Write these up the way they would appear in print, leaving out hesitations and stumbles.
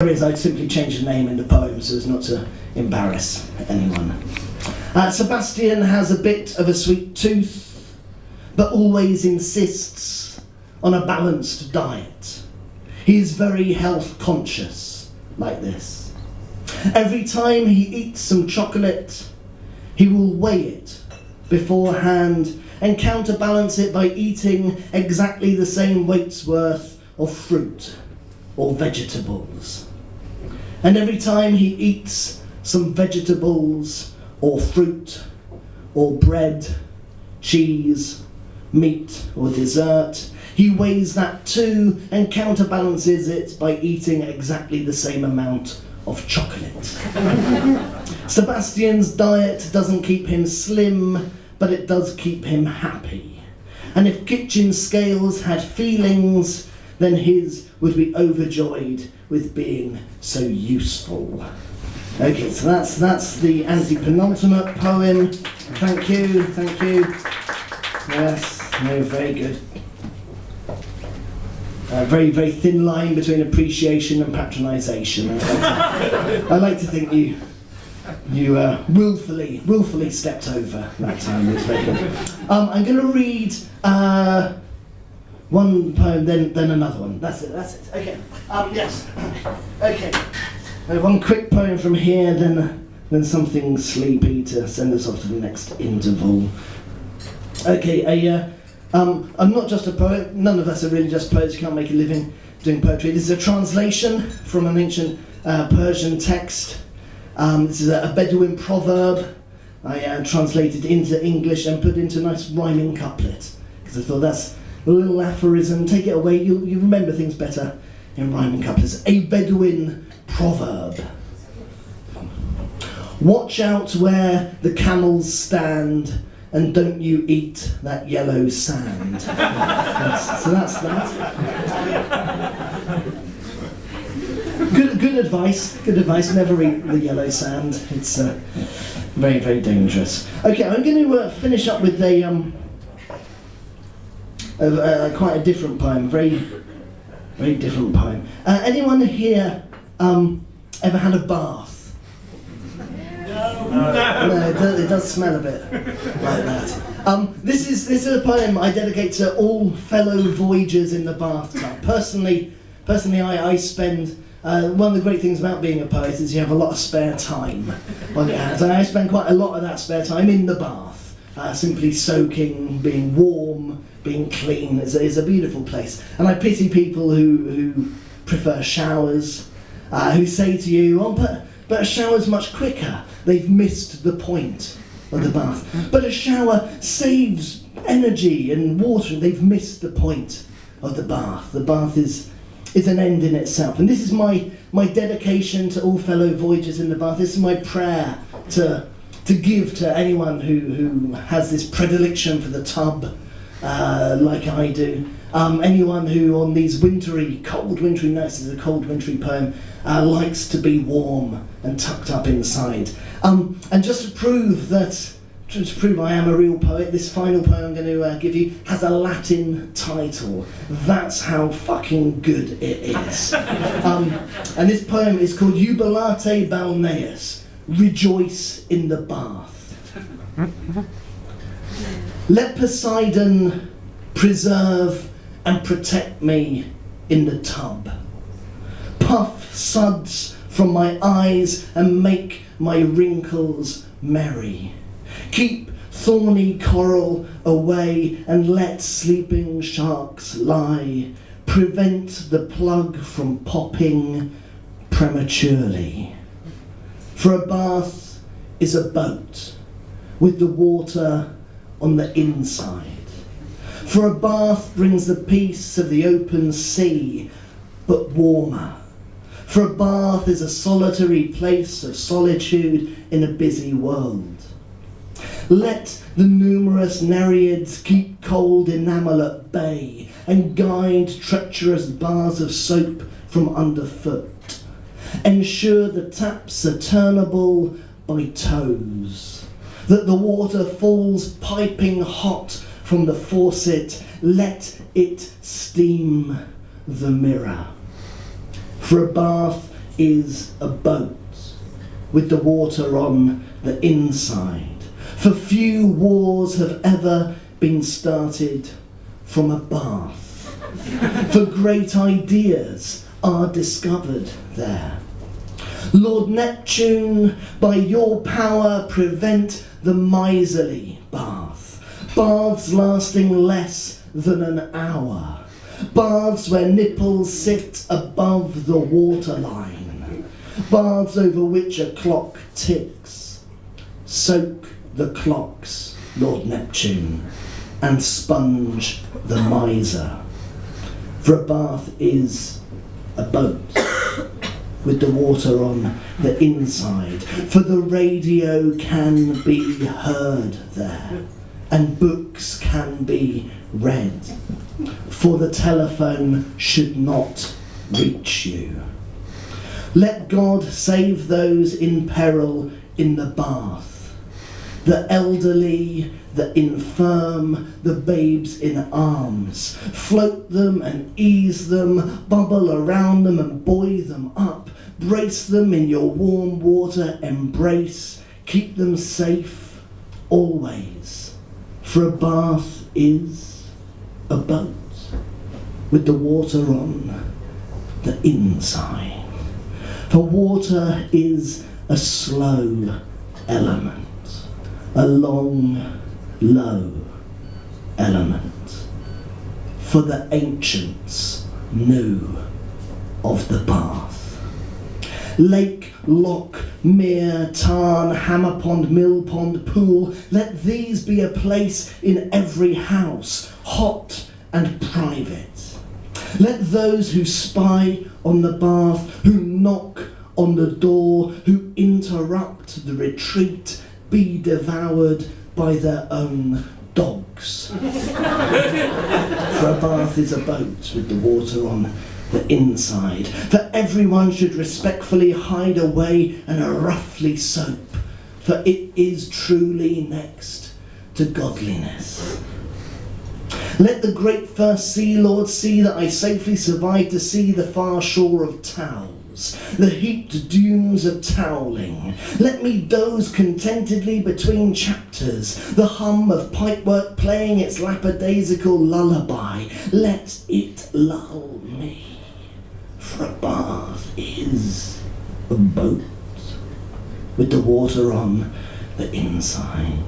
I'd simply change the name in the poem so as not to embarrass anyone. Sebastian has a bit of a sweet tooth, but always insists on a balanced diet. He is very health conscious, like this. Every time he eats some chocolate, he will weigh it beforehand and counterbalance it by eating exactly the same weight's worth of fruit or vegetables. And every time he eats some vegetables or fruit or bread, cheese, meat or dessert, he weighs that too and counterbalances it by eating exactly the same amount of chocolate. Sebastian's diet doesn't keep him slim, but it does keep him happy. And if kitchen scales had feelings, then his would be overjoyed with being so useful. Okay, so that's the anti-penultimate poem. Thank you. Yes, no, very good. Very, very thin line between appreciation and patronisation. I like to think you willfully stepped over that time. It was very good. I'm going to read one poem, then another one. That's it. Okay. Yes. Okay. One quick poem from here, then something sleepy to send us off to the next interval. Okay. I'm not just a poet. None of us are really just poets. You can't make a living doing poetry. This is a translation from an ancient Persian text. This is a Bedouin proverb. I translated into English and put into a nice rhyming couplet because I thought that's a little aphorism. Take it away. You remember things better in rhyming couplets. A Bedouin proverb. Watch out where the camels stand, and don't you eat that yellow sand. So that's that. Good advice. Never eat the yellow sand. It's very, very dangerous. Okay, I'm going to finish up with quite a different poem. Very, very different poem. Anyone here ever had a bath? No, it does smell a bit like that. This is a poem I dedicate to all fellow voyagers in the bathtub. Personally, I spend. One of the great things about being a poet is you have a lot of spare time on your hands. And I spend quite a lot of that spare time in the bath, simply soaking, being warm, being clean. It's a beautiful place. And I pity people who prefer showers, who say to you, oh, but a shower's much quicker. They've missed the point of the bath. But a shower saves energy and water, and they've missed the point of the bath. The bath is an end in itself. And this is my dedication to all fellow voyagers in the bath. This is my prayer to give to anyone who has this predilection for the tub, like I do. Anyone who on these cold wintry nights, is a cold wintry poem, likes to be warm and tucked up inside. And just to prove I am a real poet, this final poem I'm going to give you has a Latin title. That's how fucking good it is. And this poem is called Jubilate Balneus, Rejoice in the Bath. Let Poseidon preserve and protect me in the tub. Puff suds from my eyes and make my wrinkles merry. Keep thorny coral away and let sleeping sharks lie. Prevent the plug from popping prematurely. For a bath is a boat with the water on the inside. For a bath brings the peace of the open sea, but warmer. For a bath is a solitary place of solitude in a busy world. Let the numerous Nereids keep cold enamel at bay and guide treacherous bars of soap from underfoot. Ensure the taps are turnable by toes, that the water falls piping hot from the faucet. Let it steam the mirror. For a bath is a boat with the water on the inside. For few wars have ever been started from a bath. For great ideas are discovered there. Lord Neptune, by your power prevent the miserly bath. Baths lasting less than an hour. Baths where nipples sit above the waterline. Baths over which a clock ticks. Soak the clocks, Lord Neptune, and sponge the miser. For a bath is a boat with the water on the inside. For the radio can be heard there, and books can be read. For the telephone should not reach you. Let God save those in peril in the bath, the elderly, the infirm, the babes in arms. Float them and ease them, bubble around them and buoy them up. Brace them in your warm water embrace. Keep them safe always. For a bath is a boat with the water on the inside. For water is a slow element, a long, low element. For the ancients knew of the bath. Lake, loch, mere, tarn, hammer pond, mill pond, pool, let these be a place in every house, hot and private. Let those who spy on the bath, who knock on the door, who interrupt the retreat, be devoured by their own dogs. For a bath is a boat with the water on the inside. For everyone should respectfully hide away and roughly soap, for it is truly next to godliness. Let the great first sea lord see that I safely survived to see the far shore of Towels, the heaped dunes of Towling. Let me doze contentedly between chapters, the hum of pipework playing its lackadaisical lullaby. Let it lull me. For a bath is a boat with the water on the inside.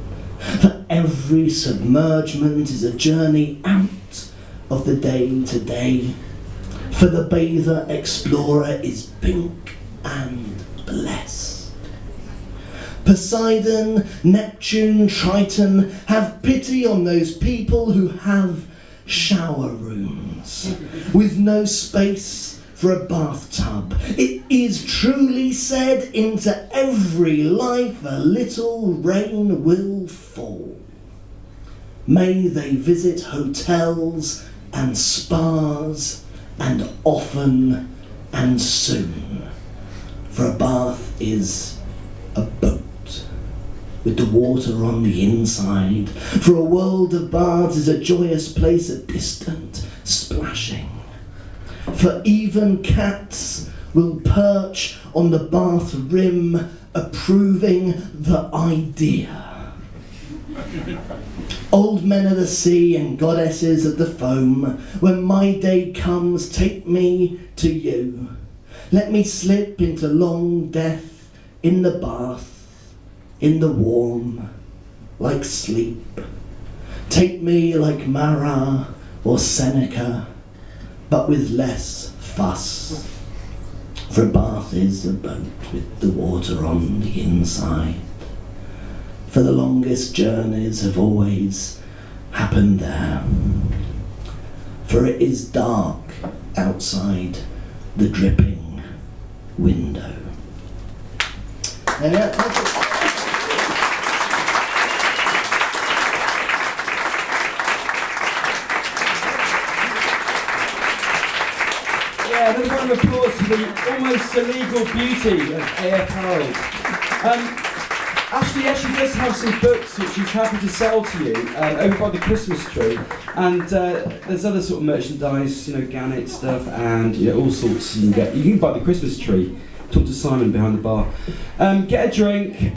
For every submergement is a journey out of the day to day. For the bather explorer is pink and blessed. Poseidon, Neptune, Triton, have pity on those people who have shower rooms with no space for a bathtub. It is truly said, into every life a little rain will fall. May they visit hotels and spas, and often and soon. For a bath is a boat with the water on the inside. For a world of baths is a joyous place of distant splashing. For even cats will perch on the bath rim, approving the idea. Old men of the sea and goddesses of the foam, when my day comes, take me to you. Let me slip into long death in the bath, in the warm, like sleep. Take me like Mara or Seneca, but with less fuss. For a bath is a boat with the water on the inside. For the longest journeys have always happened there. For it is dark outside the dripping window. Another round of applause to the almost illegal beauty of A.F. Harrold. Ashley actually does have some books which she's happy to sell to you over by the Christmas tree, and there's other sort of merchandise, Gannet stuff, and all sorts you can get. You can buy the Christmas tree talk to Simon behind the bar. Get a drink,